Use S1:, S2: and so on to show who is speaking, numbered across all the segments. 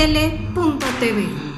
S1: astele.tv.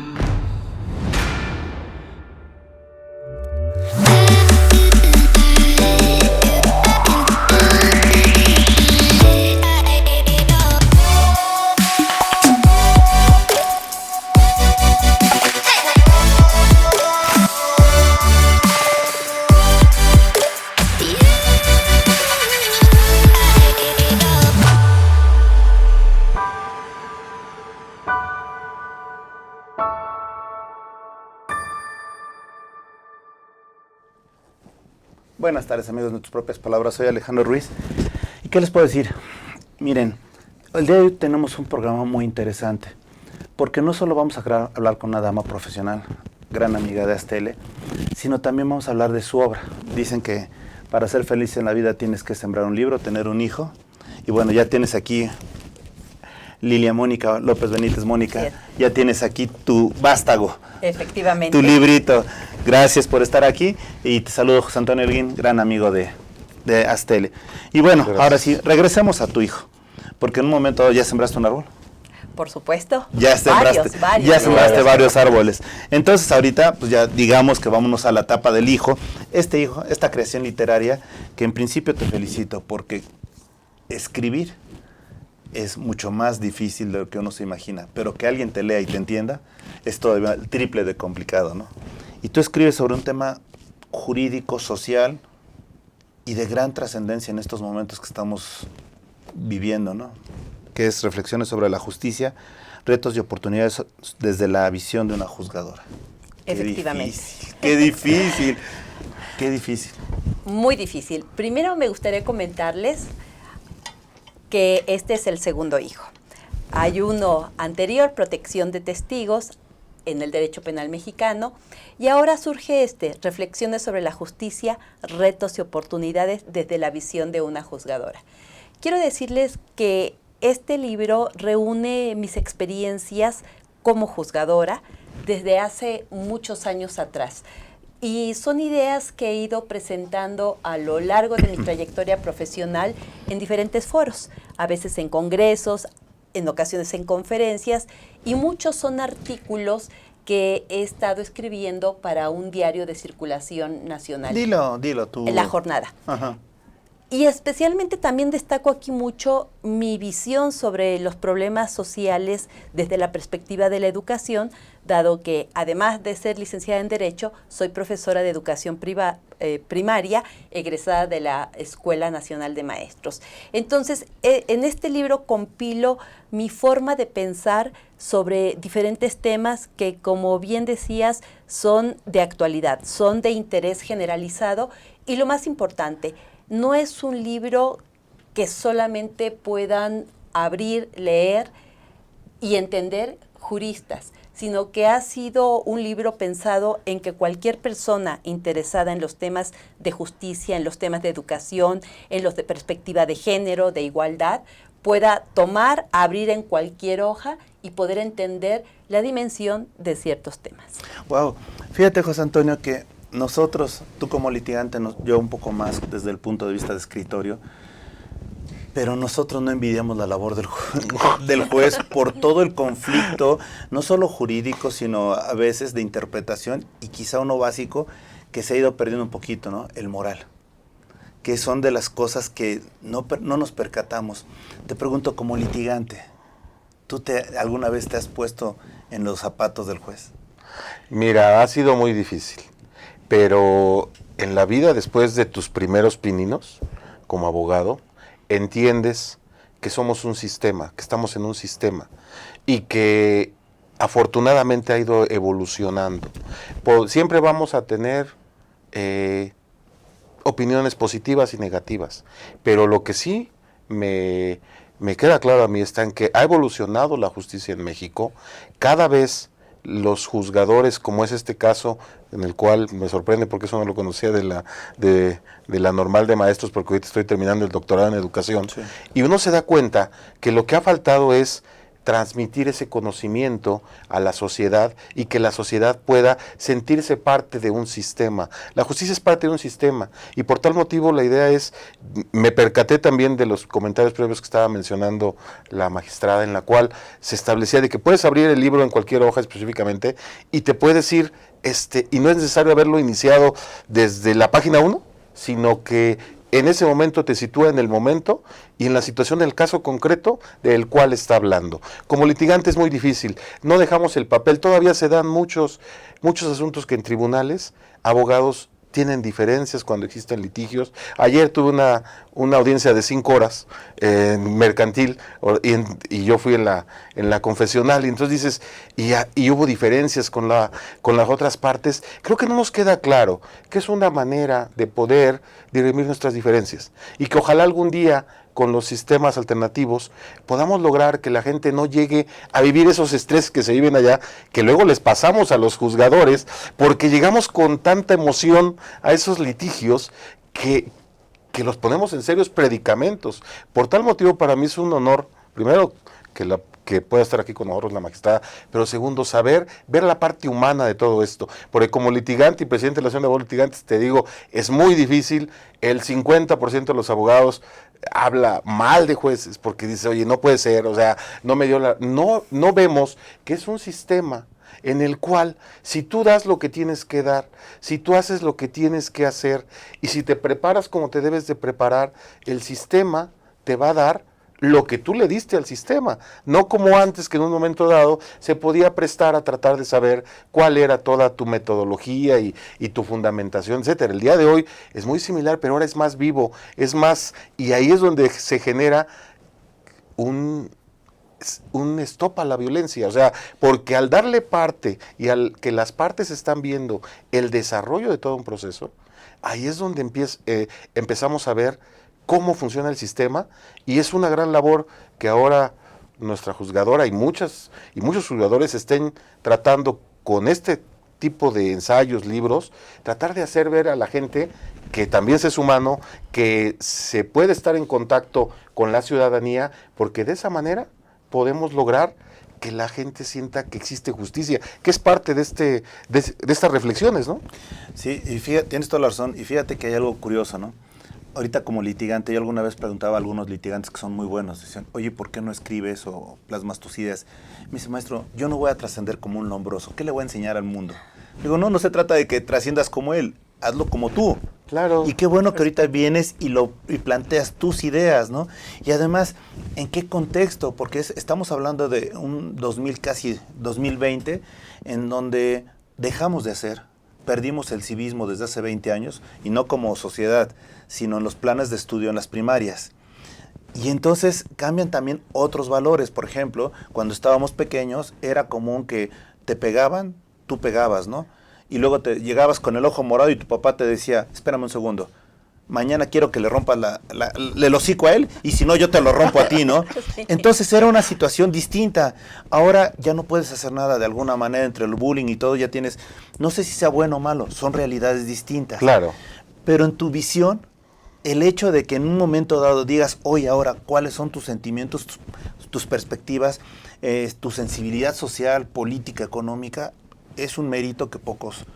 S2: Buenas tardes, amigos de Tus Propias Palabras. Soy Alejandro Ruiz. ¿Y qué les puedo decir? Miren, el día de hoy tenemos un programa muy interesante, porque no solo vamos a hablar con una dama profesional, gran amiga de Astele, sino también vamos a hablar de su obra. Dicen que para ser feliz en la vida tienes que sembrar un libro, tener un hijo, y bueno, ya tienes aquí Lilia Mónica López Benítez. Mónica, sí, ya tienes aquí tu vástago.
S3: Efectivamente.
S2: Tu librito. Gracias por estar aquí y te saludo, José Antonio Elguín, gran amigo de Astele. Y bueno, gracias. Ahora sí, regresemos a tu hijo, porque en un momento ya sembraste un árbol.
S3: Por supuesto.
S2: Ya sembraste varios árboles. Entonces ahorita, pues ya digamos que vámonos a la etapa del hijo. Esta creación literaria, que en principio te felicito, porque escribir es mucho más difícil de lo que uno se imagina, pero que alguien te lea y te entienda es todavía el triple de complicado, ¿no? Y tú escribes sobre un tema jurídico, social y de gran trascendencia en estos momentos que estamos viviendo, ¿no? Que es reflexiones sobre la justicia, retos y oportunidades desde la visión de una juzgadora.
S3: Efectivamente.
S2: Qué difícil.
S3: Muy difícil. Primero me gustaría comentarles que este es el segundo hijo. Hay uno anterior, protección de testigos, en el derecho penal mexicano, y ahora surge reflexiones sobre la justicia, retos y oportunidades desde la visión de una juzgadora. Quiero decirles que este libro reúne mis experiencias como juzgadora desde hace muchos años atrás, y son ideas que he ido presentando a lo largo de mi trayectoria profesional en diferentes foros, a veces en congresos, en ocasiones en conferencias, y muchos son artículos que he estado escribiendo para un diario de circulación nacional.
S2: Dilo tú.
S3: La Jornada.
S2: Ajá.
S3: Y especialmente también destaco aquí mucho mi visión sobre los problemas sociales desde la perspectiva de la educación, dado que además de ser licenciada en Derecho, soy profesora de educación primaria, egresada de la Escuela Nacional de Maestros. Entonces, en este libro compilo mi forma de pensar sobre diferentes temas que, como bien decías, son de actualidad, son de interés generalizado, y lo más importante, no es un libro que solamente puedan abrir, leer y entender juristas, sino que ha sido un libro pensado en que cualquier persona interesada en los temas de justicia, en los temas de educación, en los de perspectiva de género, de igualdad, pueda tomar, abrir en cualquier hoja y poder entender la dimensión de ciertos temas.
S2: Wow. Fíjate, José Antonio, que nosotros, tú como litigante, yo un poco más desde el punto de vista de escritorio, pero nosotros no envidiamos la labor del juez por todo el conflicto, no solo jurídico, sino a veces de interpretación, y quizá uno básico que se ha ido perdiendo un poquito, ¿no? El moral, que son de las cosas que no nos percatamos. Te pregunto, como litigante, ¿tú alguna vez te has puesto en los zapatos del juez?
S4: Mira, ha sido muy difícil. Pero en la vida, después de tus primeros pininos como abogado, entiendes que somos un sistema, que estamos en un sistema y que afortunadamente ha ido evolucionando. Siempre vamos a tener opiniones positivas y negativas, pero lo que sí me queda claro a mí está en que ha evolucionado la justicia en México. Cada vez los juzgadores, como es este caso, en el cual me sorprende porque eso no lo conocía de la normal de maestros, porque ahorita estoy terminando el doctorado en educación, sí. Y uno se da cuenta que lo que ha faltado es transmitir ese conocimiento a la sociedad y que la sociedad pueda sentirse parte de un sistema. La justicia es parte de un sistema y por tal motivo la idea es, me percaté también de los comentarios previos que estaba mencionando la magistrada, en la cual se establecía de que puedes abrir el libro en cualquier hoja específicamente y te puedes ir, y no es necesario haberlo iniciado desde la página 1, sino que en ese momento te sitúa en el momento y en la situación del caso concreto del cual está hablando. Como litigante es muy difícil, no dejamos el papel, todavía se dan muchos asuntos que en tribunales abogados tienen diferencias cuando existen litigios. Ayer tuve una audiencia de 5 horas en mercantil y yo fui en la confesional y entonces dices, y hubo diferencias con las otras partes. Creo que no nos queda claro que es una manera de poder dirimir nuestras diferencias y que ojalá algún día con los sistemas alternativos podamos lograr que la gente no llegue a vivir esos estrés que se viven allá, que luego les pasamos a los juzgadores, porque llegamos con tanta emoción a esos litigios que los ponemos en serios predicamentos. Por tal motivo, para mí es un honor, primero, que pueda estar aquí con nosotros la magistrada, pero segundo, ver la parte humana de todo esto, porque como litigante y presidente de la Asociación de Abogados Litigantes, te digo, es muy difícil, el 50% de los abogados habla mal de jueces, porque dice, oye, no puede ser, o sea, no me dio no vemos que es un sistema en el cual, si tú das lo que tienes que dar, si tú haces lo que tienes que hacer, y si te preparas como te debes de preparar, el sistema te va a dar lo que tú le diste al sistema, no como antes que en un momento dado se podía prestar a tratar de saber cuál era toda tu metodología y tu fundamentación, etcétera. El día de hoy es muy similar, pero ahora es más vivo, es más, y ahí es donde se genera un stop a la violencia, o sea, porque al darle parte y al que las partes están viendo el desarrollo de todo un proceso, ahí es donde empezamos a ver cómo funciona el sistema y es una gran labor que ahora nuestra juzgadora y muchos juzgadores estén tratando con este tipo de ensayos, libros, tratar de hacer ver a la gente que también es humano, que se puede estar en contacto con la ciudadanía, porque de esa manera podemos lograr que la gente sienta que existe justicia, que es parte de estas reflexiones, ¿no?
S2: Sí, y fíjate, tienes toda la razón, y fíjate que hay algo curioso, ¿no? Ahorita como litigante, yo alguna vez preguntaba a algunos litigantes que son muy buenos, decían, oye, ¿por qué no escribes o plasmas tus ideas? Me dice, maestro, yo no voy a trascender como un lombroso, ¿qué le voy a enseñar al mundo? Digo, no se trata de que trasciendas como él, hazlo como tú.
S4: Claro.
S2: Y qué bueno que ahorita vienes y planteas tus ideas, ¿no? Y además, ¿en qué contexto? Porque estamos hablando de un 2020, en donde dejamos de hacer, perdimos el civismo desde hace 20 años, y no como sociedad, sino en los planes de estudio en las primarias. Y entonces cambian también otros valores. Por ejemplo, cuando estábamos pequeños, era común que te pegaban, tú pegabas, ¿no? Y luego te llegabas con el ojo morado y tu papá te decía, espérame un segundo, mañana quiero que le rompas el hocico a él, y si no yo te lo rompo a ti, ¿no?
S3: Sí.
S2: Entonces era una situación distinta. Ahora ya no puedes hacer nada de alguna manera entre el bullying y todo, ya tienes, no sé si sea bueno o malo, son realidades distintas.
S4: Claro.
S2: Pero en tu visión, el hecho de que en un momento dado digas, oye, ahora, ¿cuáles son tus sentimientos, tus perspectivas, tu sensibilidad social, política, económica? Es un mérito que pocos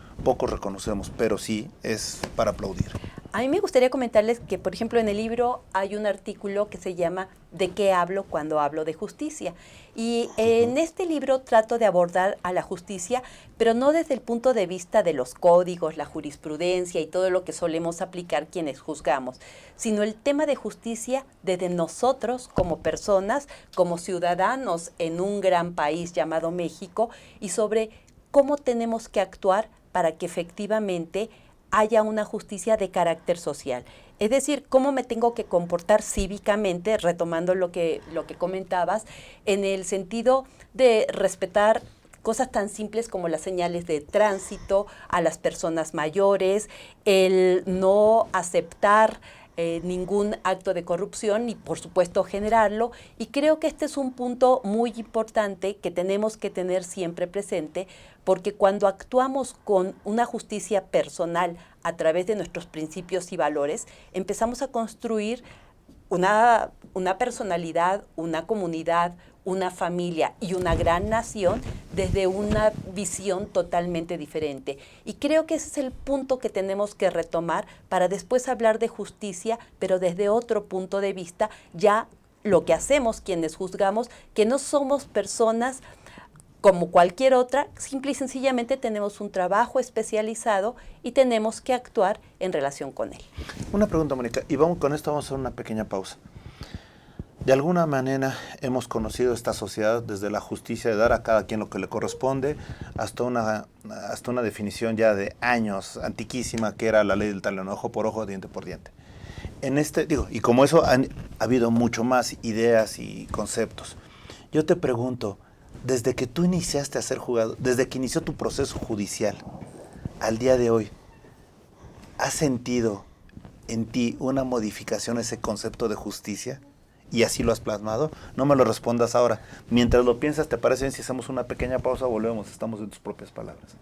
S2: reconocemos, pero sí es para aplaudir.
S3: A mí me gustaría comentarles que, por ejemplo, en el libro hay un artículo que se llama ¿De qué hablo cuando hablo de justicia? Y en este libro trato de abordar a la justicia, pero no desde el punto de vista de los códigos, la jurisprudencia y todo lo que solemos aplicar quienes juzgamos, sino el tema de justicia desde nosotros como personas, como ciudadanos en un gran país llamado México, y sobre cómo tenemos que actuar para que efectivamente haya una justicia de carácter social. Es decir, cómo me tengo que comportar cívicamente, retomando lo que comentabas, en el sentido de respetar cosas tan simples como las señales de tránsito, a las personas mayores, el no aceptar ningún acto de corrupción y, por supuesto, generarlo. Y creo que este es un punto muy importante que tenemos que tener siempre presente, porque cuando actuamos con una justicia personal a través de nuestros principios y valores, empezamos a construir una personalidad, una comunidad, una familia y una gran nación desde una visión totalmente diferente. Y creo que ese es el punto que tenemos que retomar para después hablar de justicia, pero desde otro punto de vista, ya lo que hacemos quienes juzgamos, que no somos personas como cualquier otra, simple y sencillamente tenemos un trabajo especializado y tenemos que actuar en relación con él.
S2: Una pregunta, Mónica, y con esto vamos a hacer una pequeña pausa. De alguna manera hemos conocido esta sociedad desde la justicia de dar a cada quien lo que le corresponde hasta una definición ya de años, antiquísima, que era la ley del talón, ojo por ojo, diente por diente. Y como eso ha habido mucho más ideas y conceptos. Yo te pregunto, desde que tú iniciaste a ser jugador, desde que inició tu proceso judicial al día de hoy, ¿has sentido en ti una modificación a ese concepto de justicia? ¿Y así lo has plasmado? No me lo respondas ahora. Mientras lo piensas, ¿te parece bien si hacemos una pequeña pausa? Volvemos, estamos en tus propias palabras.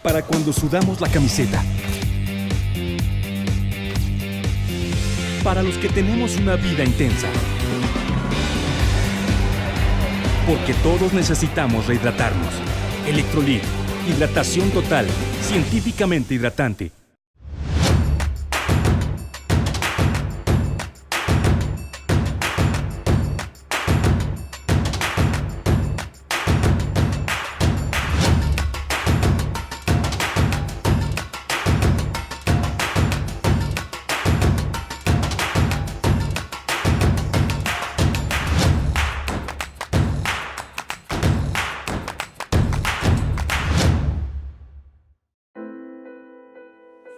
S1: Para cuando sudamos la camiseta. Para los que tenemos una vida intensa. Porque todos necesitamos rehidratarnos. Electrolit, hidratación total, científicamente hidratante.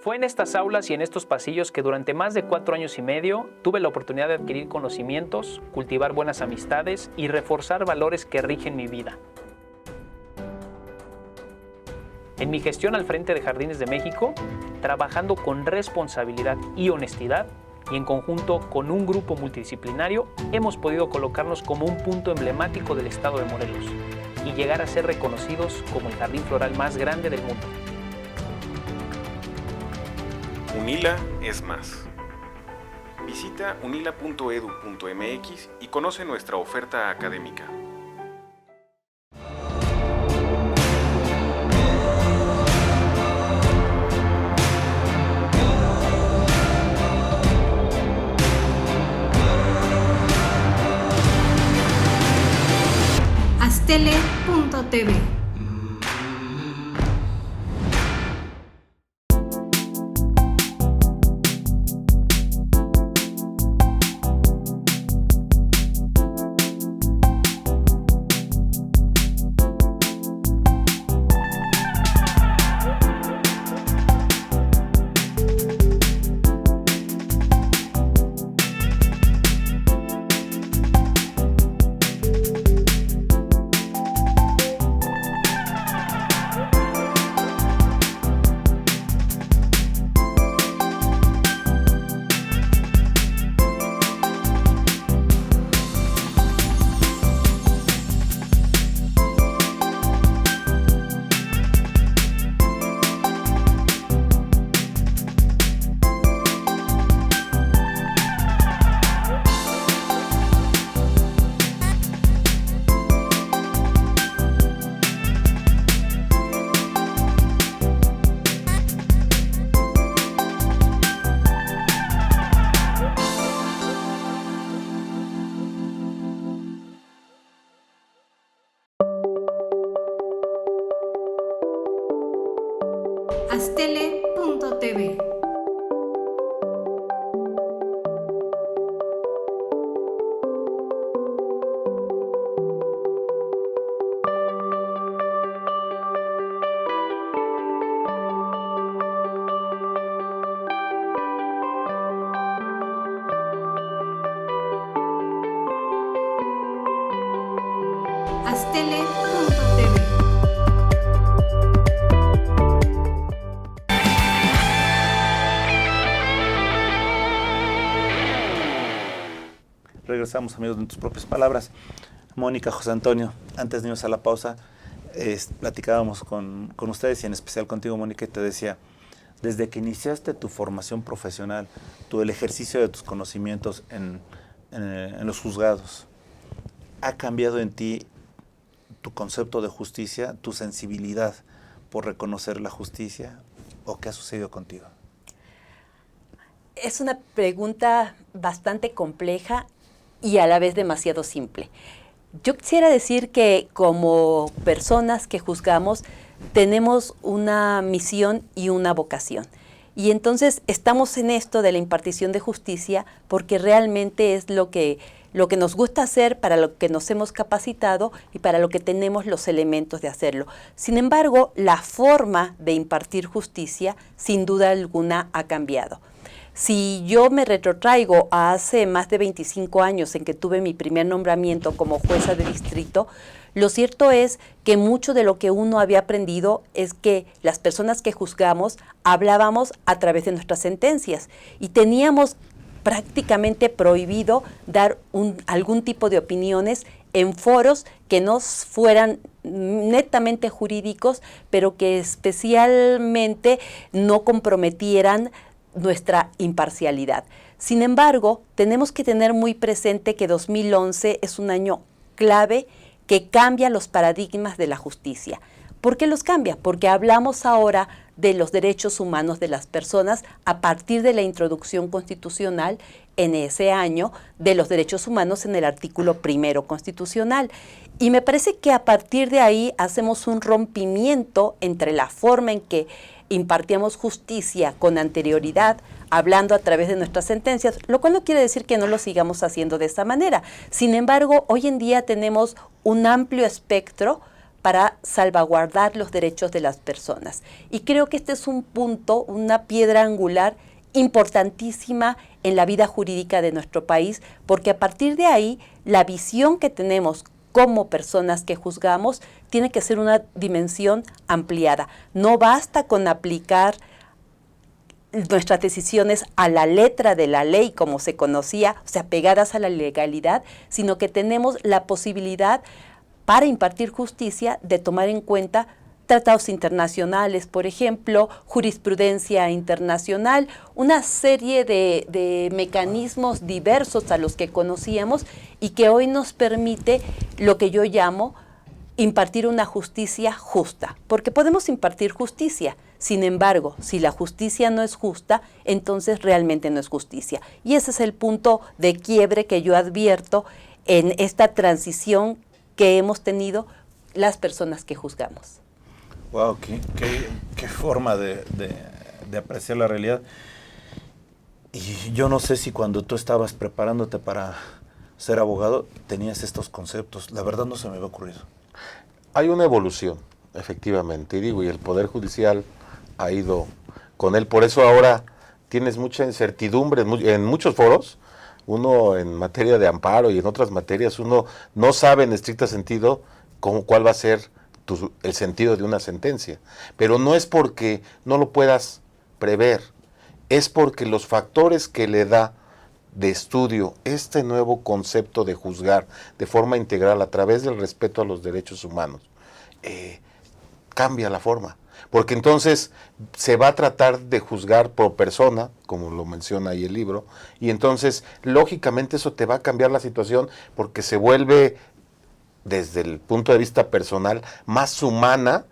S5: Fue en estas aulas y en estos pasillos que durante más de 4 años y medio tuve la oportunidad de adquirir conocimientos, cultivar buenas amistades y reforzar valores que rigen mi vida. En mi gestión al frente de Jardines de México, trabajando con responsabilidad y honestidad, y en conjunto con un grupo multidisciplinario, hemos podido colocarnos como un punto emblemático del estado de Morelos y llegar a ser reconocidos como el jardín floral más grande del mundo.
S6: UNILA es más. Visita unila.edu.mx y conoce nuestra oferta académica.
S7: Astele.tv. Astele.tv.
S2: Regresamos, amigos, en tus propias palabras. Mónica, José Antonio, antes de irnos a la pausa, platicábamos con ustedes y en especial contigo, Mónica, y te decía, desde que iniciaste tu formación profesional, el ejercicio de tus conocimientos en los juzgados, ¿ha cambiado en ti tu concepto de justicia, tu sensibilidad por reconocer la justicia, o qué ha sucedido contigo?
S3: Es una pregunta bastante compleja y a la vez demasiado simple. Yo quisiera decir que como personas que juzgamos tenemos una misión y una vocación. Y entonces estamos en esto de la impartición de justicia porque realmente es lo que nos gusta hacer, para lo que nos hemos capacitado y para lo que tenemos los elementos de hacerlo. Sin embargo, la forma de impartir justicia sin duda alguna ha cambiado. Si yo me retrotraigo a hace más de 25 años en que tuve mi primer nombramiento como jueza de distrito, lo cierto es que mucho de lo que uno había aprendido es que las personas que juzgamos hablábamos a través de nuestras sentencias y teníamos prácticamente prohibido dar algún tipo de opiniones en foros que no fueran netamente jurídicos, pero que especialmente no comprometieran nuestra imparcialidad. Sin embargo, tenemos que tener muy presente que 2011 es un año clave que cambia los paradigmas de la justicia. ¿Por qué los cambia? Porque hablamos ahora de los derechos humanos de las personas a partir de la introducción constitucional en ese año de los derechos humanos en el artículo 1 constitucional. Y me parece que a partir de ahí hacemos un rompimiento entre la forma en que impartíamos justicia con anterioridad, hablando a través de nuestras sentencias, lo cual no quiere decir que no lo sigamos haciendo de esta manera. Sin embargo, hoy en día tenemos un amplio espectro para salvaguardar los derechos de las personas. Y creo que este es un punto, una piedra angular importantísima en la vida jurídica de nuestro país, porque a partir de ahí, la visión que tenemos como personas que juzgamos tiene que ser una dimensión ampliada. No basta con aplicar nuestras decisiones a la letra de la ley como se conocía, o sea, pegadas a la legalidad, sino que tenemos la posibilidad para impartir justicia de tomar en cuenta tratados internacionales, por ejemplo, jurisprudencia internacional, una serie de mecanismos diversos a los que conocíamos y que hoy nos permite lo que yo llamo impartir una justicia justa, porque podemos impartir justicia. Sin embargo, si la justicia no es justa, entonces realmente no es justicia. Y ese es el punto de quiebre que yo advierto en esta transición que hemos tenido las personas que juzgamos.
S2: Wow, qué forma de apreciar la realidad. Y yo no sé si cuando tú estabas preparándote para ser abogado tenías estos conceptos. La verdad no se me había ocurrido.
S4: Hay una evolución, efectivamente, y el Poder Judicial ha ido con él. Por eso ahora tienes mucha incertidumbre en muchos foros. Uno en materia de amparo y en otras materias, uno no sabe en estricto sentido cuál va a ser el sentido de una sentencia. Pero no es porque no lo puedas prever, es porque los factores que le da de estudio este nuevo concepto de juzgar de forma integral a través del respeto a los derechos humanos, cambia la forma. Porque entonces se va a tratar de juzgar por persona, como lo menciona ahí el libro, y entonces lógicamente eso te va a cambiar la situación porque se vuelve, desde el punto de vista personal, más humana,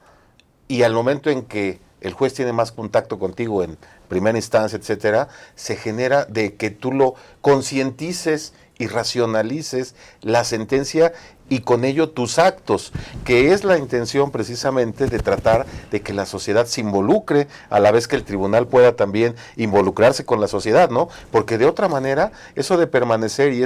S4: y al momento en que el juez tiene más contacto contigo en primera instancia, etcétera, se genera de que tú lo concientices y racionalices la sentencia y con ello tus actos, que es la intención precisamente de tratar de que la sociedad se involucre a la vez que el tribunal pueda también involucrarse con la sociedad, ¿no? Porque de otra manera, eso de permanecer, y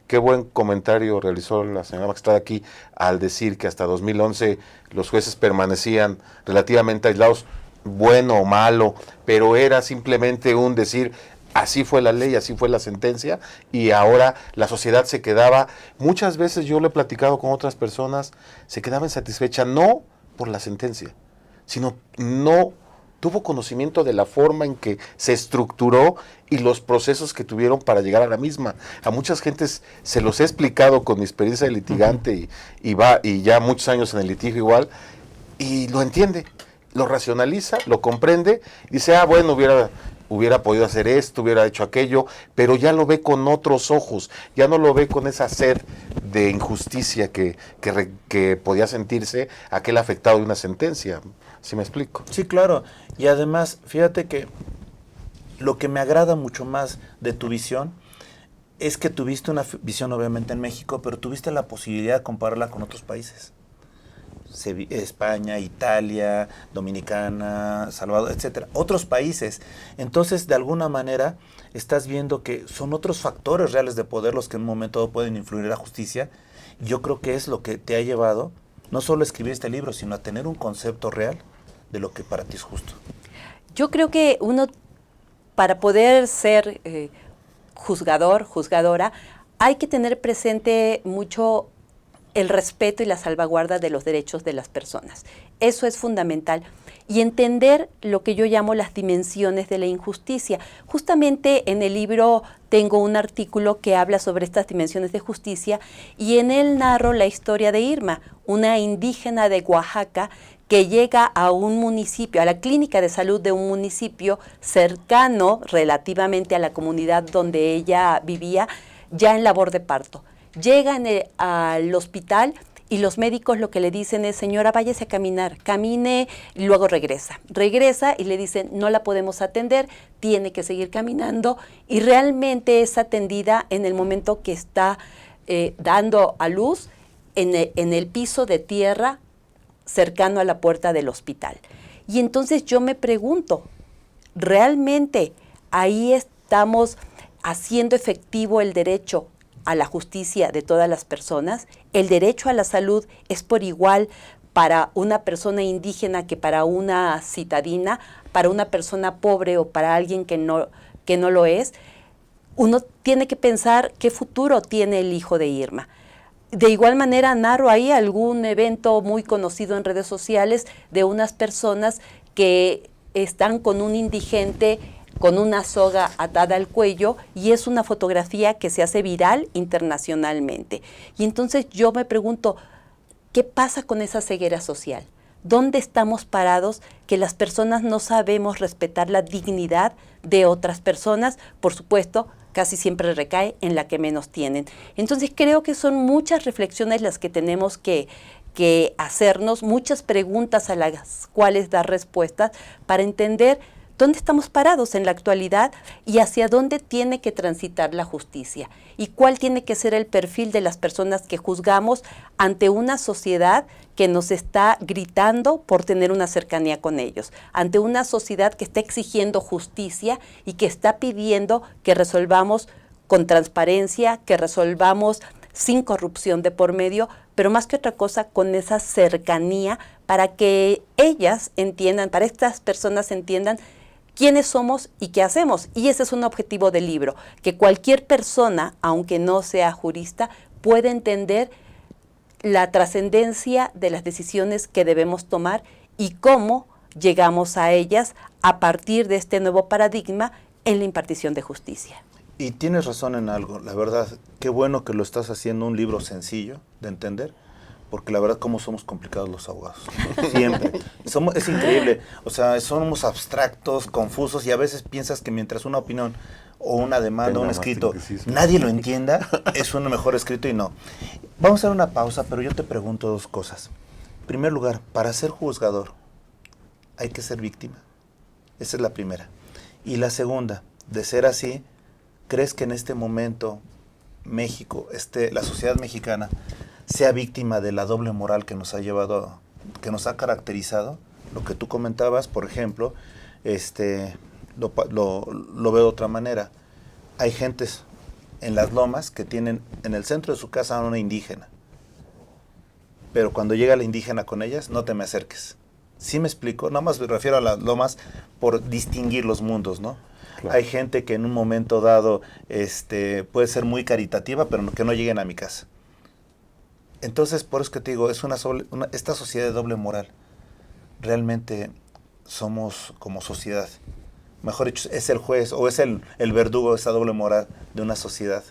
S4: qué buen comentario realizó la señora magistrada aquí al decir que hasta 2011 los jueces permanecían relativamente aislados, bueno o malo, pero era simplemente un decir, así fue la ley, así fue la sentencia, y ahora la sociedad se quedaba, muchas veces yo lo he platicado con otras personas, se quedaba insatisfecha no por la sentencia, sino no tuvo conocimiento de la forma en que se estructuró y los procesos que tuvieron para llegar a la misma. A muchas gentes se los he explicado con mi experiencia de litigante y ya muchos años en el litigio igual, y lo entiende, lo racionaliza, lo comprende, y dice, bueno, hubiera podido hacer esto, hubiera hecho aquello, pero ya lo ve con otros ojos, ya no lo ve con esa sed de injusticia que podía sentirse aquel afectado de una sentencia. ¿Sí me explico?
S2: Sí, claro. Y además, fíjate que lo que me agrada mucho más de tu visión es que tuviste una visión obviamente en México, pero tuviste la posibilidad de compararla con otros países. España, Italia, Dominicana, Salvador, etcétera, otros países. Entonces, de alguna manera, estás viendo que son otros factores reales de poder los que en un momento dado pueden influir en la justicia. Yo creo que es lo que te ha llevado no solo a escribir este libro, sino a tener un concepto real de lo que para ti es justo.
S3: Yo creo que uno, para poder ser juzgador, juzgadora, hay que tener presente mucho el respeto y la salvaguarda de los derechos de las personas. Eso es fundamental. Y entender lo que yo llamo las dimensiones de la injusticia. Justamente en el libro tengo un artículo que habla sobre estas dimensiones de justicia y en él narro la historia de Irma, una indígena de Oaxaca que llega a un municipio, a la clínica de salud de un municipio cercano relativamente a la comunidad donde ella vivía, ya en labor de parto. Llega al hospital y los médicos lo que le dicen es, señora, váyase a caminar, camine y luego regresa. Regresa y le dicen, no la podemos atender, tiene que seguir caminando y realmente es atendida en el momento que está dando a luz en el piso de tierra cercano a la puerta del hospital. Y entonces yo me pregunto, ¿realmente ahí estamos haciendo efectivo el derecho a la justicia de todas las personas? ¿El derecho a la salud es por igual para una persona indígena que para una citadina, para una persona pobre o para alguien que no lo es? Uno tiene que pensar qué futuro tiene el hijo de Irma. De igual manera, narro ahí algún evento muy conocido en redes sociales de unas personas que están con un indigente con una soga atada al cuello y es una fotografía que se hace viral internacionalmente. Y entonces yo me pregunto, ¿qué pasa con esa ceguera social? ¿Dónde estamos parados que las personas no sabemos respetar la dignidad de otras personas? Por supuesto, casi siempre recae en la que menos tienen. Entonces creo que son muchas reflexiones las que tenemos que hacernos, muchas preguntas a las cuales dar respuestas para entender dónde estamos parados en la actualidad y hacia dónde tiene que transitar la justicia y cuál tiene que ser el perfil de las personas que juzgamos ante una sociedad que nos está gritando por tener una cercanía con ellos, ante una sociedad que está exigiendo justicia y que está pidiendo que resolvamos con transparencia, que resolvamos sin corrupción de por medio, pero más que otra cosa con esa cercanía para que ellas entiendan, para estas personas entiendan quiénes somos y qué hacemos. Y ese es un objetivo del libro, que cualquier persona, aunque no sea jurista, pueda entender la trascendencia de las decisiones que debemos tomar y cómo llegamos a ellas a partir de este nuevo paradigma en la impartición de justicia.
S2: Y tienes razón en algo, la verdad, qué bueno que lo estás haciendo un libro sencillo de entender, porque la verdad cómo somos complicados los abogados, siempre. Es increíble, o sea, somos abstractos, confusos y a veces piensas que mientras una opinión o una demanda o un escrito nadie lo entienda, es un mejor escrito y no. Vamos a hacer una pausa, pero yo te pregunto dos cosas. En primer lugar, para ser juzgador, ¿hay que ser víctima? Esa es la primera. Y la segunda, de ser así, ¿crees que en este momento México, la sociedad mexicana, sea víctima de la doble moral que nos ha llevado, que nos ha caracterizado? Lo que tú comentabas, por ejemplo, lo veo de otra manera. Hay gentes en las lomas que tienen en el centro de su casa a una indígena, pero cuando llega la indígena con ellas, no te me acerques. ¿Sí me explico? Nada más me refiero a las lomas por distinguir los mundos, ¿no? Claro. Hay gente que en un momento dado puede ser muy caritativa, pero que no lleguen a mi casa. Entonces, por eso que te digo, es esta sociedad de doble moral. Realmente somos como sociedad. Mejor dicho, es el juez o es el verdugo de esa doble moral de una sociedad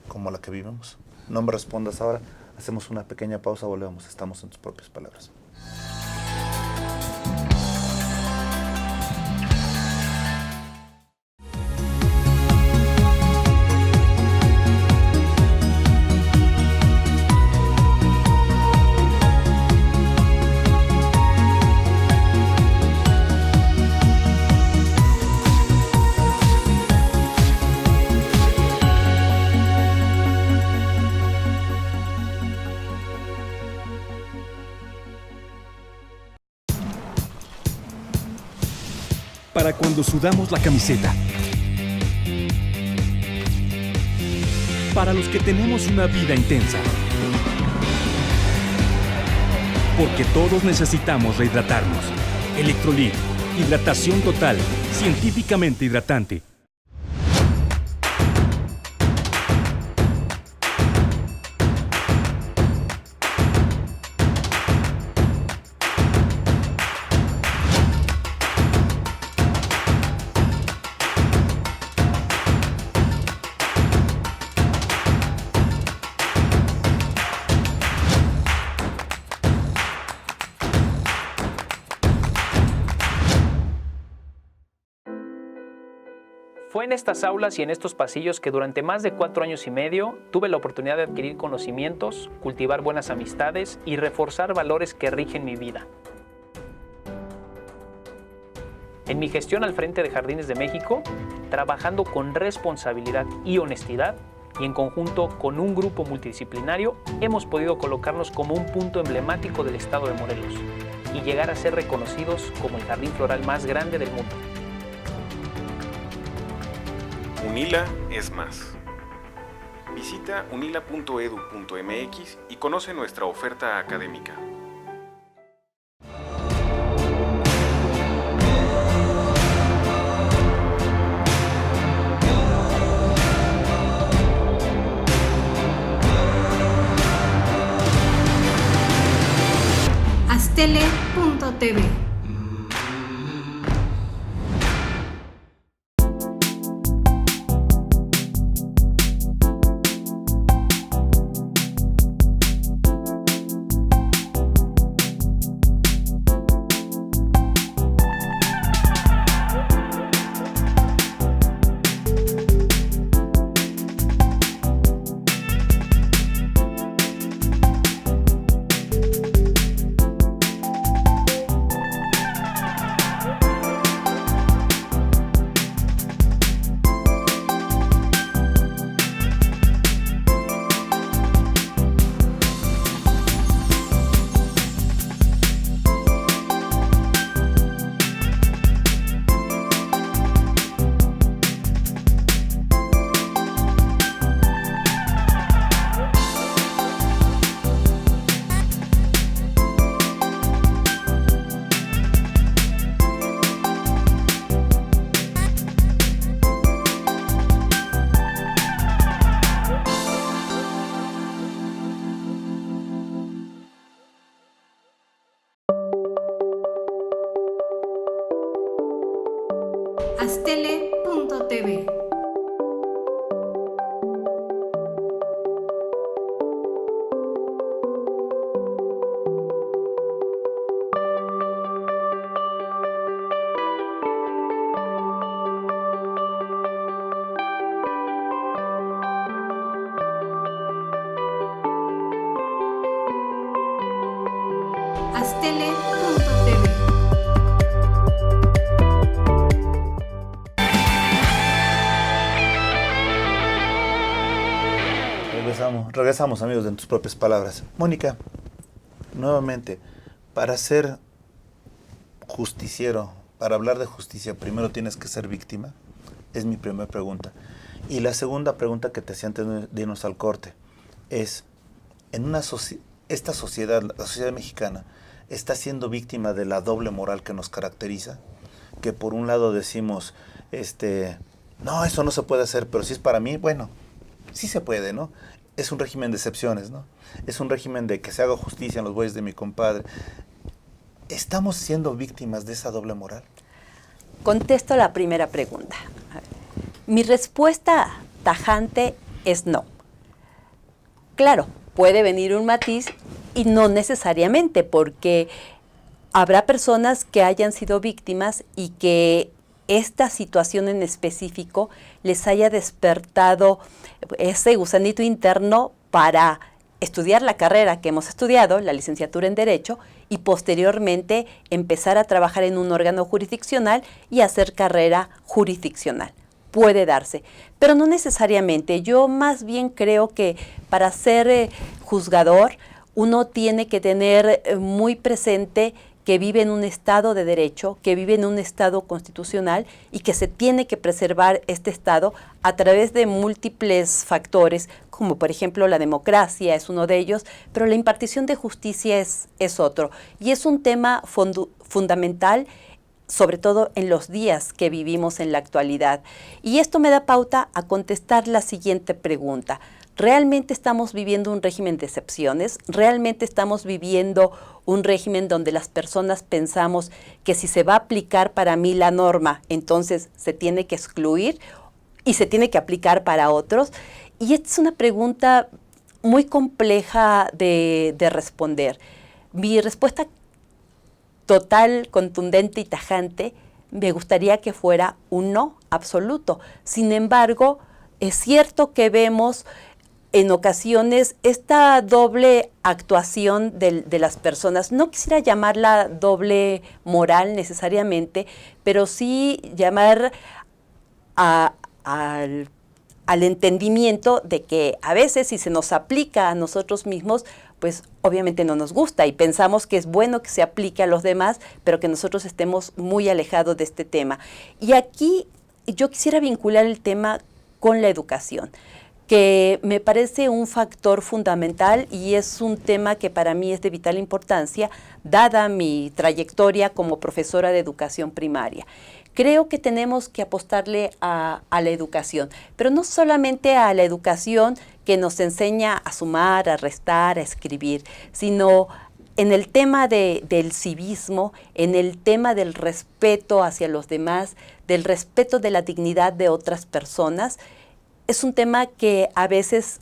S2: como la que vivimos. No me respondas ahora. Hacemos una pequeña pausa, volvemos. Estamos en tus propias palabras.
S1: Para cuando sudamos la camiseta. Para los que tenemos una vida intensa. Porque todos necesitamos rehidratarnos. Electrolit, hidratación total, científicamente hidratante.
S5: Fue en estas aulas y en estos pasillos que durante más de 4 años y medio tuve la oportunidad de adquirir conocimientos, cultivar buenas amistades y reforzar valores que rigen mi vida. En mi gestión al frente de Jardines de México, trabajando con responsabilidad y honestidad, y en conjunto con un grupo multidisciplinario, hemos podido colocarnos como un punto emblemático del estado de Morelos y llegar a ser reconocidos como el jardín floral más grande del mundo.
S6: UNILA es más. Visita unila.edu.mx y conoce nuestra oferta académica.
S7: Aztele.tv. Aztele.tv. Aztele.tv.
S2: Regresamos, amigos, en tus propias palabras. Mónica, nuevamente, para ser justiciero, para hablar de justicia, primero tienes que ser víctima. Es mi primera pregunta. Y la segunda pregunta que te hacía antes de irnos al corte es, en esta sociedad, la sociedad mexicana, está siendo víctima de la doble moral que nos caracteriza, que por un lado decimos, no, eso no se puede hacer, pero si es para mí, bueno, sí se puede, ¿no? Es un régimen de excepciones, ¿no? Es un régimen de que se haga justicia en los bueyes de mi compadre. ¿Estamos siendo víctimas de esa doble moral?
S3: Contesto la primera pregunta. Mi respuesta tajante es no. Claro, puede venir un matiz y no necesariamente, porque habrá personas que hayan sido víctimas y que esta situación en específico les haya despertado ese gusanito interno para estudiar la carrera que hemos estudiado, la licenciatura en Derecho, y posteriormente empezar a trabajar en un órgano jurisdiccional y hacer carrera jurisdiccional. Puede darse, pero no necesariamente. Yo más bien creo que para ser juzgador uno tiene que tener muy presente que vive en un Estado de derecho, que vive en un Estado constitucional y que se tiene que preservar este Estado a través de múltiples factores, como por ejemplo la democracia es uno de ellos, pero la impartición de justicia es otro. Y es un tema fundamental, sobre todo en los días que vivimos en la actualidad. Y esto me da pauta a contestar la siguiente pregunta. ¿Realmente estamos viviendo un régimen de excepciones? ¿Realmente estamos viviendo un régimen donde las personas pensamos que si se va a aplicar para mí la norma, entonces se tiene que excluir y se tiene que aplicar para otros? Y esta es una pregunta muy compleja de responder. Mi respuesta total, contundente y tajante, me gustaría que fuera un no absoluto. Sin embargo, es cierto que vemos en ocasiones esta doble actuación de las personas. No quisiera llamarla doble moral necesariamente, pero sí llamar al entendimiento de que a veces si se nos aplica a nosotros mismos, pues obviamente no nos gusta y pensamos que es bueno que se aplique a los demás, pero que nosotros estemos muy alejados de este tema. Y aquí yo quisiera vincular el tema con la educación, que me parece un factor fundamental y es un tema que para mí es de vital importancia, dada mi trayectoria como profesora de educación primaria. Creo que tenemos que apostarle a la educación, pero no solamente a la educación que nos enseña a sumar, a restar, a escribir, sino en el tema del civismo, en el tema del respeto hacia los demás, del respeto de la dignidad de otras personas. Es un tema que a veces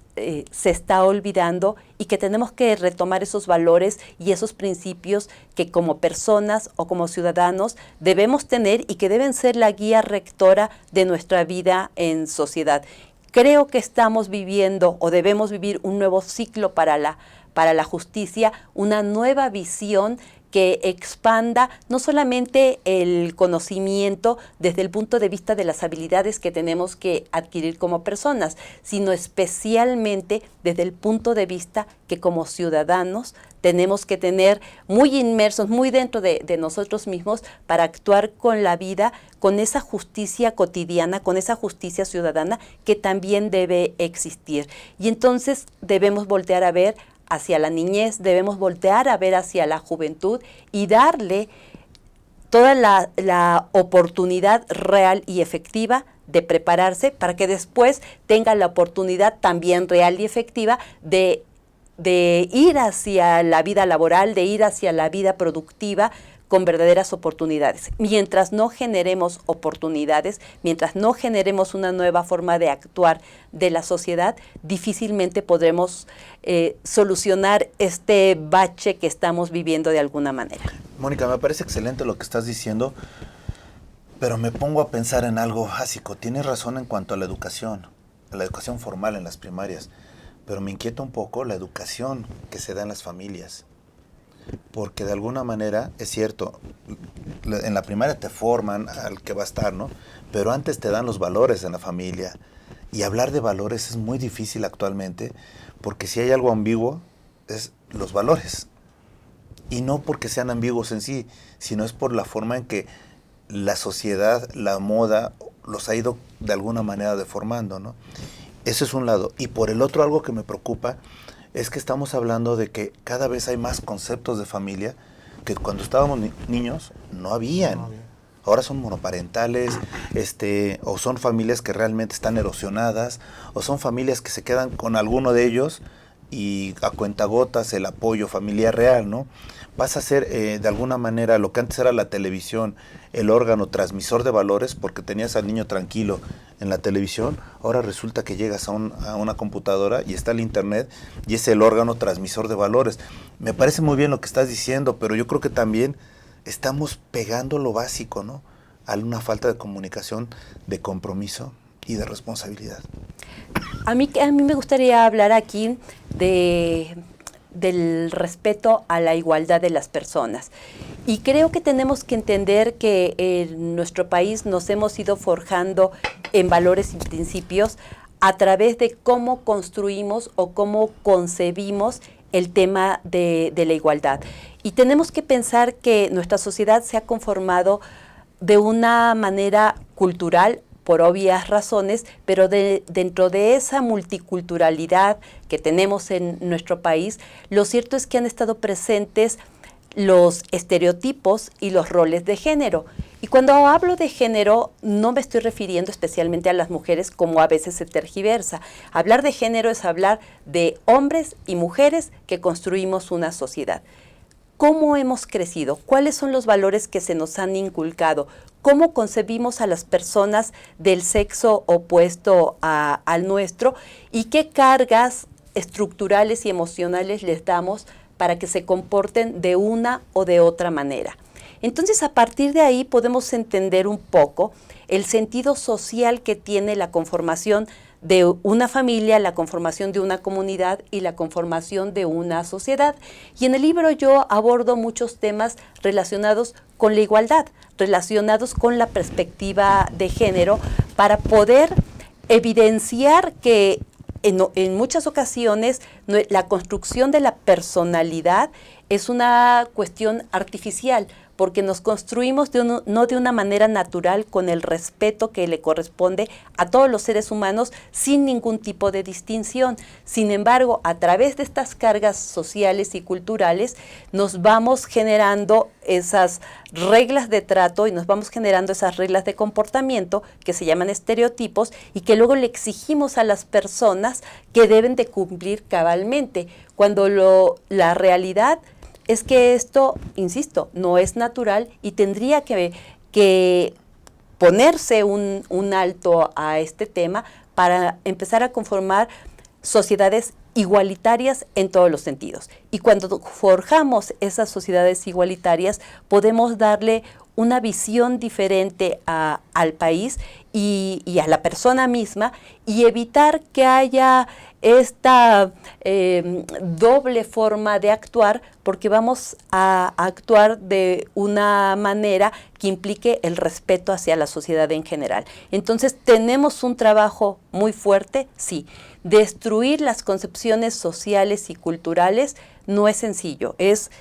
S3: se está olvidando y que tenemos que retomar esos valores y esos principios que como personas o como ciudadanos debemos tener y que deben ser la guía rectora de nuestra vida en sociedad. Creo que estamos viviendo o debemos vivir un nuevo ciclo para la justicia, una nueva visión que expanda no solamente el conocimiento desde el punto de vista de las habilidades que tenemos que adquirir como personas, sino especialmente desde el punto de vista que como ciudadanos tenemos que tener muy inmersos, muy dentro de nosotros mismos para actuar con la vida, con esa justicia cotidiana, con esa justicia ciudadana que también debe existir. Y entonces debemos voltear a ver hacia la niñez, debemos voltear a ver hacia la juventud y darle toda la oportunidad real y efectiva de prepararse para que después tenga la oportunidad también real y efectiva de ir hacia la vida laboral, de ir hacia la vida productiva con verdaderas oportunidades. Mientras no generemos oportunidades, mientras no generemos una nueva forma de actuar de la sociedad, difícilmente podremos solucionar este bache que estamos viviendo de alguna manera.
S2: Mónica, me parece excelente lo que estás diciendo, pero me pongo a pensar en algo básico. Tienes razón en cuanto a la educación formal en las primarias, pero me inquieta un poco la educación que se da en las familias. Porque de alguna manera, es cierto, en la primaria te forman al que va a estar, ¿no? Pero antes te dan los valores en la familia. Y hablar de valores es muy difícil actualmente, porque si hay algo ambiguo, es los valores. Y no porque sean ambiguos en sí, sino es por la forma en que la sociedad, la moda, los ha ido de alguna manera deformando, ¿no? Eso es un lado. Y por el otro, algo que me preocupa es que estamos hablando de que cada vez hay más conceptos de familia que cuando estábamos niños no habían. Ahora son monoparentales, o son familias que realmente están erosionadas, o son familias que se quedan con alguno de ellos y a cuentagotas el apoyo familiar real, ¿no? Vas a ser de alguna manera lo que antes era la televisión, el órgano transmisor de valores, porque tenías al niño tranquilo en la televisión, ahora resulta que llegas a una computadora y está el internet y es el órgano transmisor de valores. Me parece muy bien lo que estás diciendo, pero yo creo que también estamos pegando lo básico, ¿no? A una falta de comunicación, de compromiso y de responsabilidad.
S3: A mí me gustaría hablar aquí del respeto a la igualdad de las personas. Y creo que tenemos que entender que en nuestro país nos hemos ido forjando en valores y principios a través de cómo construimos o cómo concebimos el tema de la igualdad. Y tenemos que pensar que nuestra sociedad se ha conformado de una manera cultural, por obvias razones, pero dentro de esa multiculturalidad que tenemos en nuestro país, lo cierto es que han estado presentes los estereotipos y los roles de género. Y cuando hablo de género, no me estoy refiriendo especialmente a las mujeres, como a veces se tergiversa. Hablar de género es hablar de hombres y mujeres que construimos una sociedad. ¿Cómo hemos crecido? ¿Cuáles son los valores que se nos han inculcado? ¿Cómo concebimos a las personas del sexo opuesto al nuestro? ¿Y qué cargas estructurales y emocionales les damos para que se comporten de una o de otra manera? Entonces, a partir de ahí podemos entender un poco el sentido social que tiene la conformación de una familia, la conformación de una comunidad y la conformación de una sociedad. Y en el libro yo abordo muchos temas relacionados con la igualdad, relacionados con la perspectiva de género, para poder evidenciar que en muchas ocasiones la construcción de la personalidad es una cuestión artificial, porque nos construimos no de una manera natural, con el respeto que le corresponde a todos los seres humanos sin ningún tipo de distinción. Sin embargo, a través de estas cargas sociales y culturales nos vamos generando esas reglas de trato y nos vamos generando esas reglas de comportamiento que se llaman estereotipos y que luego le exigimos a las personas que deben de cumplir cabalmente, cuando la realidad es que esto, insisto, no es natural y tendría que ponerse un alto a este tema para empezar a conformar sociedades igualitarias en todos los sentidos. Y cuando forjamos esas sociedades igualitarias, podemos darle una visión diferente al país y a la persona misma, y evitar que haya esta doble forma de actuar, porque vamos a actuar de una manera que implique el respeto hacia la sociedad en general. Entonces, tenemos un trabajo muy fuerte, sí. Destruir las concepciones sociales y culturales no es sencillo, es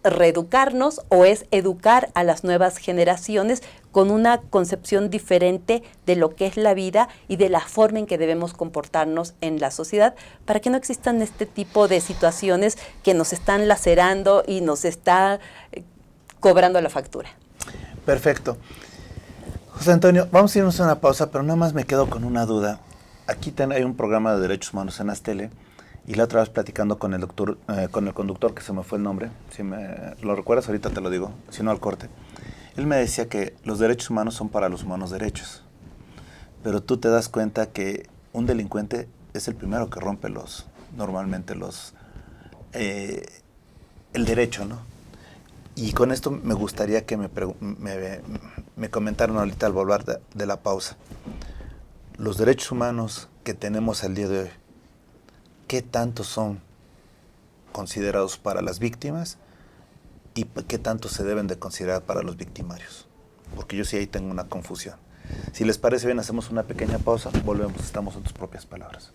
S3: reeducarnos o es educar a las nuevas generaciones con una concepción diferente de lo que es la vida y de la forma en que debemos comportarnos en la sociedad, para que no existan este tipo de situaciones que nos están lacerando y nos está cobrando la factura.
S2: Perfecto. José Antonio, vamos a irnos a una pausa, pero nada más me quedo con una duda. Aquí hay un programa de derechos humanos en Aztele, y la otra vez platicando con el conductor, que se me fue el nombre, si me lo recuerdas ahorita te lo digo, si no al corte. Él me decía que los derechos humanos son para los humanos derechos, pero tú te das cuenta que un delincuente es el primero que rompe normalmente el derecho, ¿no? Y con esto me gustaría que me comentaran ahorita al volver de la pausa. Los derechos humanos que tenemos al día de hoy, ¿qué tanto son considerados para las víctimas y qué tanto se deben de considerar para los victimarios? Porque yo sí ahí tengo una confusión. Si les parece bien, hacemos una pequeña pausa, volvemos, estamos en tus propias palabras.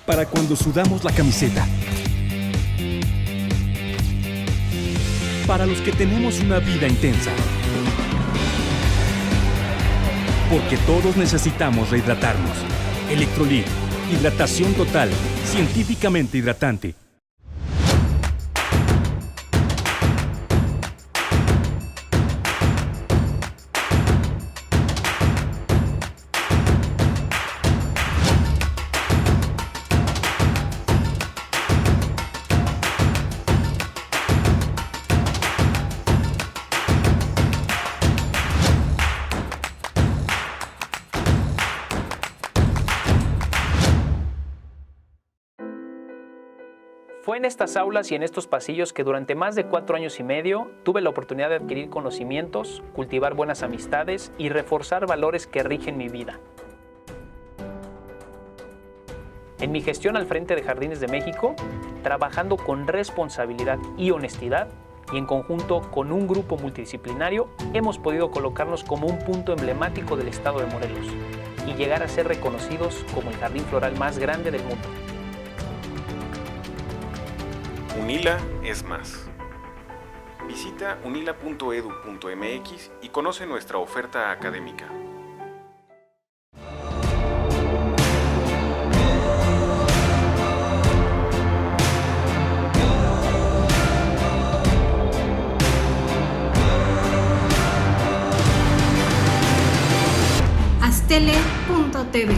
S1: Para cuando sudamos la camiseta. Para los que tenemos una vida intensa. Porque todos necesitamos rehidratarnos. Electrolit, hidratación total, científicamente hidratante.
S5: Fue en estas aulas y en estos pasillos que durante más de 4 años y medio tuve la oportunidad de adquirir conocimientos, cultivar buenas amistades y reforzar valores que rigen mi vida. En mi gestión al frente de Jardines de México, trabajando con responsabilidad y honestidad, y en conjunto con un grupo multidisciplinario, hemos podido colocarnos como un punto emblemático del estado de Morelos y llegar a ser reconocidos como el jardín floral más grande del mundo.
S6: UNILA es más. Visita unila.edu.mx y conoce nuestra oferta académica.
S7: Astele.tv.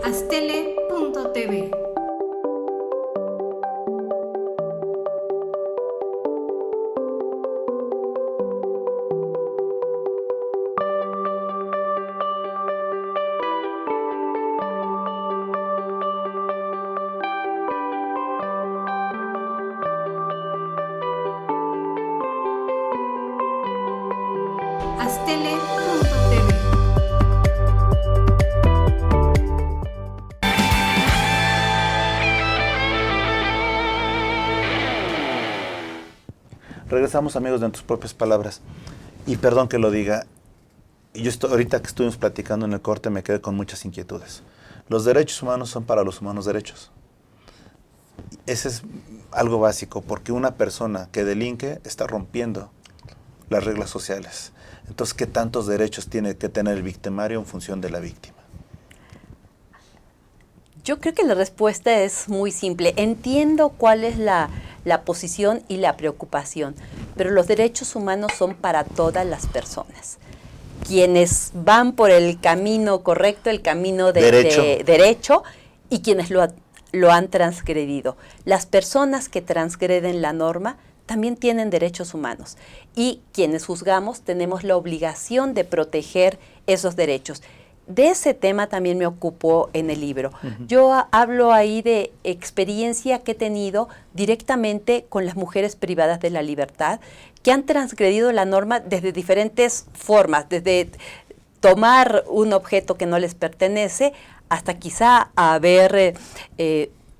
S7: Astele.tv. Astele.tv.
S2: Regresamos, amigos, de tus propias palabras. Y perdón que lo diga, ahorita que estuvimos platicando en el corte me quedé con muchas inquietudes. Los derechos humanos son para los humanos derechos. Ese es algo básico, porque una persona que delinque está rompiendo las reglas sociales. Entonces, ¿qué tantos derechos tiene que tener el victimario en función de la víctima?
S3: Yo creo que la respuesta es muy simple. Entiendo cuál es la posición y la preocupación, pero los derechos humanos son para todas las personas. Quienes van por el camino correcto, el camino de derecho, y quienes lo han transgredido. Las personas que transgreden la norma también tienen derechos humanos, y quienes juzgamos tenemos la obligación de proteger esos derechos. De ese tema también me ocupo en el libro. Yo hablo ahí de experiencia que he tenido directamente con las mujeres privadas de la libertad, que han transgredido la norma desde diferentes formas, desde tomar un objeto que no les pertenece hasta quizá haber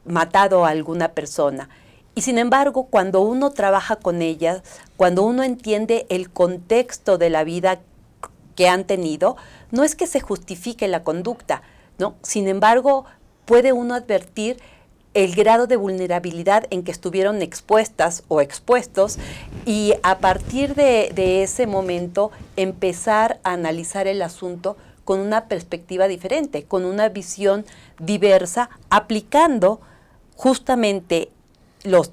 S3: matado a alguna persona. Y sin embargo, cuando uno trabaja con ellas, cuando uno entiende el contexto de la vida que han tenido, no es que se justifique la conducta, ¿no? Sin embargo, puede uno advertir el grado de vulnerabilidad en que estuvieron expuestas o expuestos y a partir de ese momento empezar a analizar el asunto con una perspectiva diferente, con una visión diversa, aplicando justamente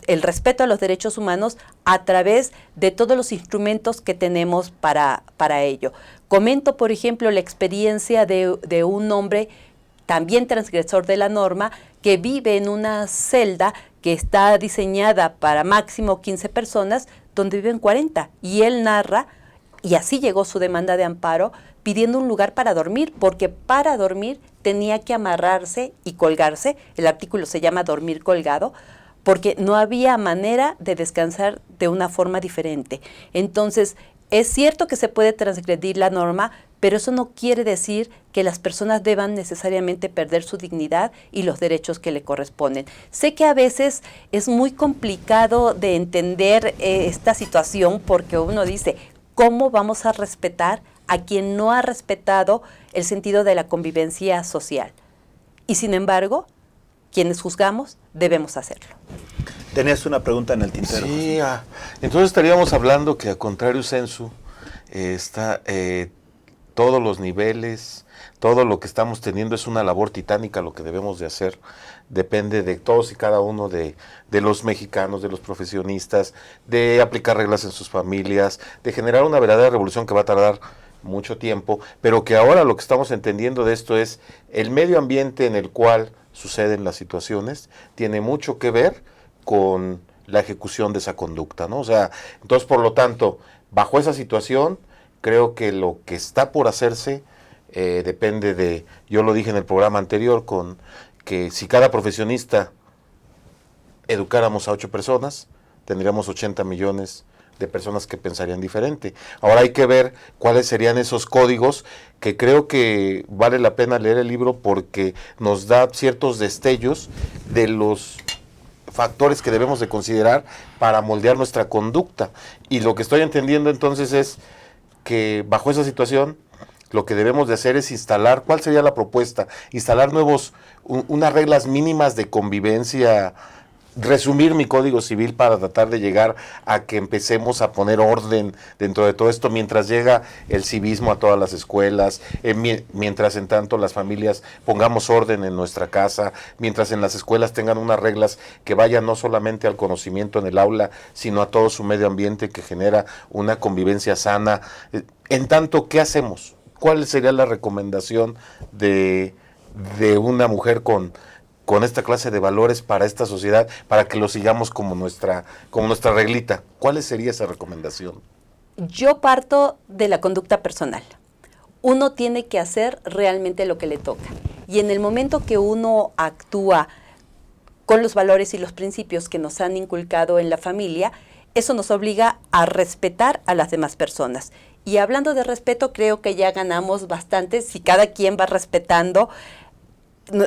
S3: el respeto a los derechos humanos a través de todos los instrumentos que tenemos para ello. Comento, por ejemplo, la experiencia de un hombre también transgresor de la norma, que vive en una celda que está diseñada para máximo 15 personas, donde viven 40. Y él narra, y así llegó su demanda de amparo, pidiendo un lugar para dormir, porque para dormir tenía que amarrarse y colgarse, el artículo se llama dormir colgado, porque no había manera de descansar de una forma diferente. Entonces, es cierto que se puede transgredir la norma, pero eso no quiere decir que las personas deban necesariamente perder su dignidad y los derechos que le corresponden. Sé que a veces es muy complicado de entender esta situación porque uno dice, ¿cómo vamos a respetar a quien no ha respetado el sentido de la convivencia social? Y sin embargo, quienes juzgamos debemos hacerlo.
S2: Tenías una pregunta en el tintero.
S4: Sí, entonces estaríamos hablando que a contrario sensu está todos los niveles, todo lo que estamos teniendo es una labor titánica, lo que debemos de hacer depende de todos y cada uno de los mexicanos, de los profesionistas, de aplicar reglas en sus familias, de generar una verdadera revolución que va a tardar mucho tiempo, pero que ahora lo que estamos entendiendo de esto es el medio ambiente en el cual suceden las situaciones, tiene mucho que ver con la ejecución de esa conducta, ¿no? O sea, entonces, por lo tanto, bajo esa situación, creo que lo que está por hacerse depende de, yo lo dije en el programa anterior, con que si cada profesionista educáramos a 8 personas, tendríamos 80 millones de personas que pensarían diferente. Ahora hay que ver cuáles serían esos códigos, que creo que vale la pena leer el libro porque nos da ciertos destellos de los factores que debemos de considerar para moldear nuestra conducta. Y lo que estoy entendiendo entonces es que bajo esa situación lo que debemos de hacer es instalar, ¿cuál sería la propuesta? Instalar unas reglas mínimas de convivencia, resumir mi código civil para tratar de llegar a que empecemos a poner orden dentro de todo esto mientras llega el civismo a todas las escuelas, mientras en tanto las familias pongamos orden en nuestra casa, mientras en las escuelas tengan unas reglas que vayan no solamente al conocimiento en el aula, sino a todo su medio ambiente que genera una convivencia sana. En tanto, ¿qué hacemos? ¿Cuál sería la recomendación de una mujer con esta clase de valores para esta sociedad, para que lo sigamos como nuestra reglita? ¿Cuál sería esa recomendación?
S3: Yo parto de la conducta personal. Uno tiene que hacer realmente lo que le toca. Y en el momento que uno actúa con los valores y los principios que nos han inculcado en la familia, eso nos obliga a respetar a las demás personas. Y hablando de respeto, creo que ya ganamos bastante si cada quien va respetando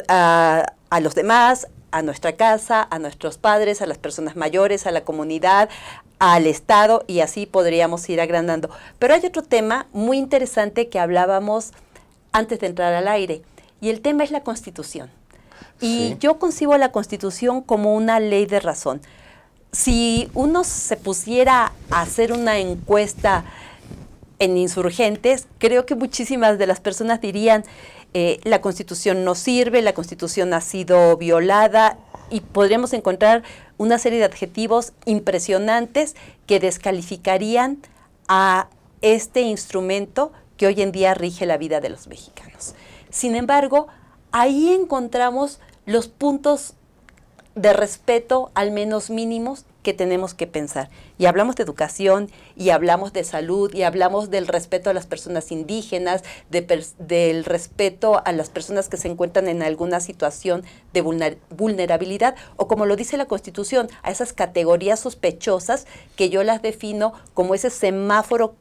S3: a los demás, a nuestra casa, a nuestros padres, a las personas mayores, a la comunidad, al Estado, y así podríamos ir agrandando. Pero hay otro tema muy interesante que hablábamos antes de entrar al aire, y el tema es la Constitución. Y
S4: Sí.
S3: yo concibo la Constitución como una ley de razón. Si uno se pusiera a hacer una encuesta en insurgentes, creo que muchísimas de las personas dirían la Constitución no sirve, la Constitución ha sido violada, y podríamos encontrar una serie de adjetivos impresionantes que descalificarían a este instrumento que hoy en día rige la vida de los mexicanos. Sin embargo, ahí encontramos los puntos de respeto, al menos mínimos, que tenemos que pensar. Y hablamos de educación, y hablamos de salud, y hablamos del respeto a las personas indígenas, del respeto a las personas que se encuentran en alguna situación de vulnerabilidad, o como lo dice la Constitución, a esas categorías sospechosas que yo las defino como ese semáforo,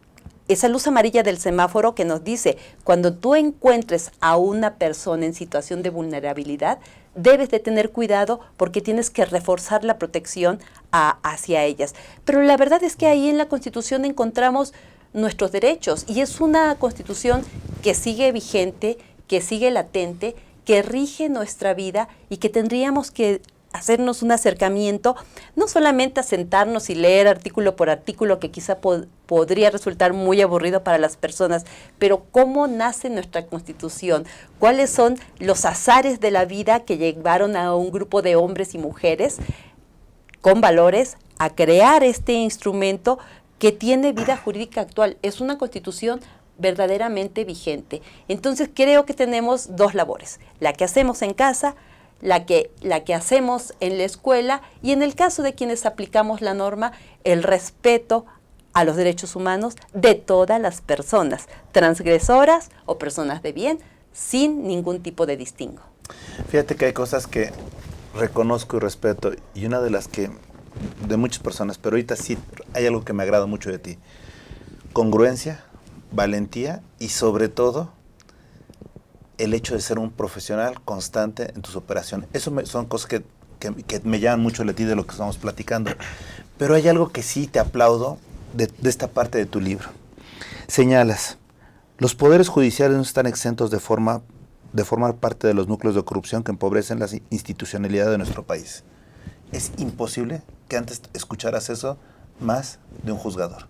S3: esa luz amarilla del semáforo que nos dice, cuando tú encuentres a una persona en situación de vulnerabilidad, debes de tener cuidado porque tienes que reforzar la protección hacia ellas. Pero la verdad es que ahí en la Constitución encontramos nuestros derechos, y es una Constitución que sigue vigente, que sigue latente, que rige nuestra vida y que tendríamos que hacernos un acercamiento, no solamente a sentarnos y leer artículo por artículo, que quizá podría resultar muy aburrido para las personas, pero cómo nace nuestra Constitución, cuáles son los azares de la vida que llevaron a un grupo de hombres y mujeres con valores a crear este instrumento que tiene vida jurídica actual. Es una Constitución verdaderamente vigente. Entonces creo que tenemos dos labores, la que hacemos en casa, la que hacemos en la escuela, y en el caso de quienes aplicamos la norma, el respeto a los derechos humanos de todas las personas, transgresoras o personas de bien, sin ningún tipo de distingo.
S2: Fíjate que hay cosas que reconozco y respeto, y una de las que, de muchas personas, pero ahorita sí hay algo que me agrada mucho de ti: congruencia, valentía y sobre todo el hecho de ser un profesional constante en tus operaciones. Eso son cosas que me llaman mucho de ti, de lo que estamos platicando. Pero hay algo que sí te aplaudo de esta parte de tu libro. Señalas: los poderes judiciales no están exentos de formar parte de los núcleos de corrupción que empobrecen la institucionalidad de nuestro país. Es imposible que antes escucharas eso más de un juzgador,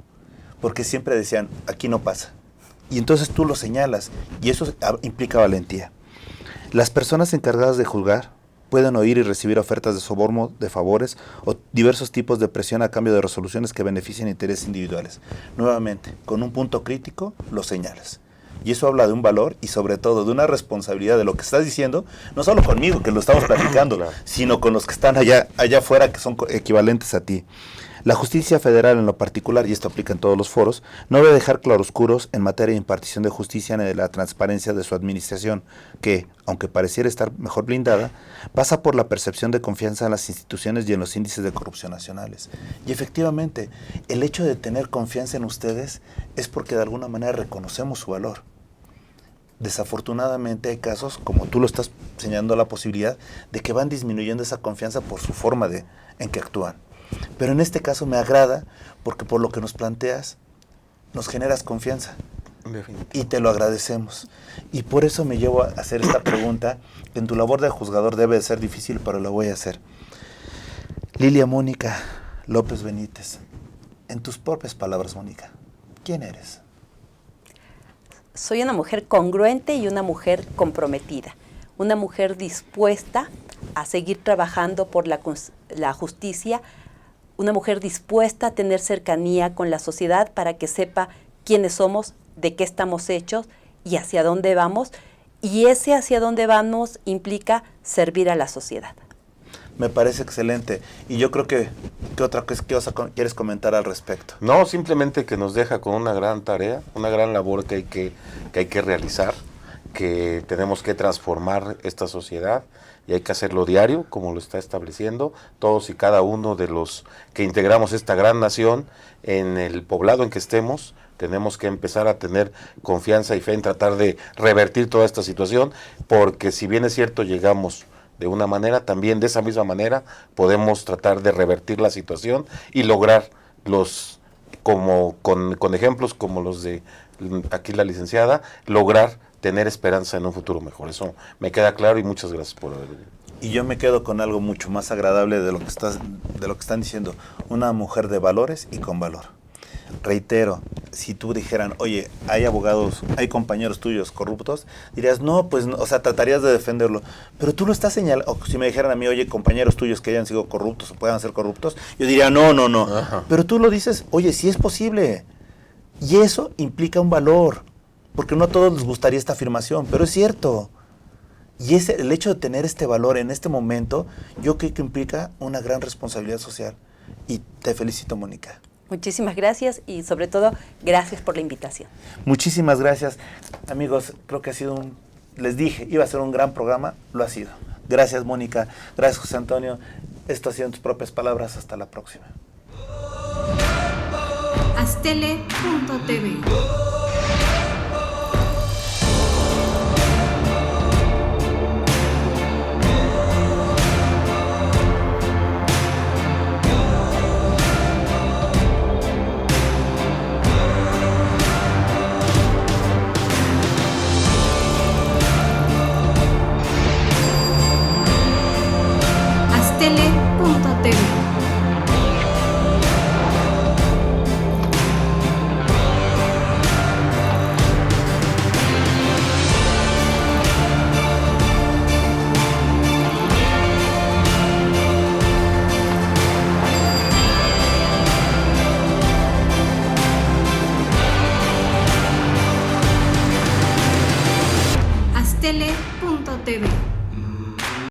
S2: porque siempre decían, aquí no pasa. Y entonces tú lo señalas, y eso implica valentía. Las personas encargadas de juzgar pueden oír y recibir ofertas de soborno, de favores o diversos tipos de presión a cambio de resoluciones que beneficien intereses individuales. Nuevamente, con un punto crítico, lo señalas. Y eso habla de un valor y sobre todo de una responsabilidad de lo que estás diciendo, no solo conmigo, que lo estamos platicando, sino con los que están allá afuera, que son equivalentes a ti. La justicia federal en lo particular, y esto aplica en todos los foros, no debe dejar claroscuros en materia de impartición de justicia ni de la transparencia de su administración, que, aunque pareciera estar mejor blindada, pasa por la percepción de confianza en las instituciones y en los índices de corrupción nacionales. Y efectivamente, el hecho de tener confianza en ustedes es porque de alguna manera reconocemos su valor. Desafortunadamente hay casos, como tú lo estás señalando, la posibilidad de que van disminuyendo esa confianza por su forma en que actúan. Pero en este caso me agrada porque por lo que nos planteas, nos generas confianza. Y te lo agradecemos. Y por eso me llevo a hacer esta pregunta, que en tu labor de juzgador debe de ser difícil, pero lo voy a hacer. Lilia Mónica López Benítez, en tus propias palabras, Mónica, ¿quién eres?
S3: Soy una mujer congruente y una mujer comprometida. Una mujer dispuesta a seguir trabajando por la justicia, una mujer dispuesta a tener cercanía con la sociedad para que sepa quiénes somos, de qué estamos hechos y hacia dónde vamos. Y ese hacia dónde vamos implica servir a la sociedad.
S2: Me parece excelente. Y yo creo que otra cosa quieres comentar al respecto.
S4: No, simplemente que nos deja con una gran tarea, una gran labor que hay que realizar, que tenemos que transformar esta sociedad y hay que hacerlo diario, como lo está estableciendo todos y cada uno de los que integramos esta gran nación. En el poblado en que estemos, tenemos que empezar a tener confianza y fe en tratar de revertir toda esta situación, porque si bien es cierto llegamos de una manera, también de esa misma manera podemos tratar de revertir la situación y lograr con ejemplos como los de aquí la licenciada, lograr tener esperanza en un futuro mejor. Eso me queda claro y muchas gracias por haber venido.
S2: Y yo me quedo con algo mucho más agradable de lo que están diciendo, una mujer de valores y con valor. Reitero, si tú dijeran, oye, hay abogados, hay compañeros tuyos corruptos, dirías, no, pues, o sea, tratarías de defenderlo. Pero tú lo estás señalando, o si me dijeran a mí, oye, compañeros tuyos que hayan sido corruptos o puedan ser corruptos, yo diría, no. Ajá. Pero tú lo dices, oye, sí es posible. Y eso implica un valor, porque no a todos les gustaría esta afirmación, pero es cierto. Y el hecho de tener este valor en este momento, yo creo que implica una gran responsabilidad social. Y te felicito, Mónica.
S3: Muchísimas gracias y sobre todo, gracias por la invitación.
S2: Muchísimas gracias. Amigos, creo que ha sido les dije, iba a ser un gran programa, lo ha sido. Gracias, Mónica. Gracias, José Antonio. Esto ha sido en tus propias palabras. Hasta la próxima.
S7: Astele.tv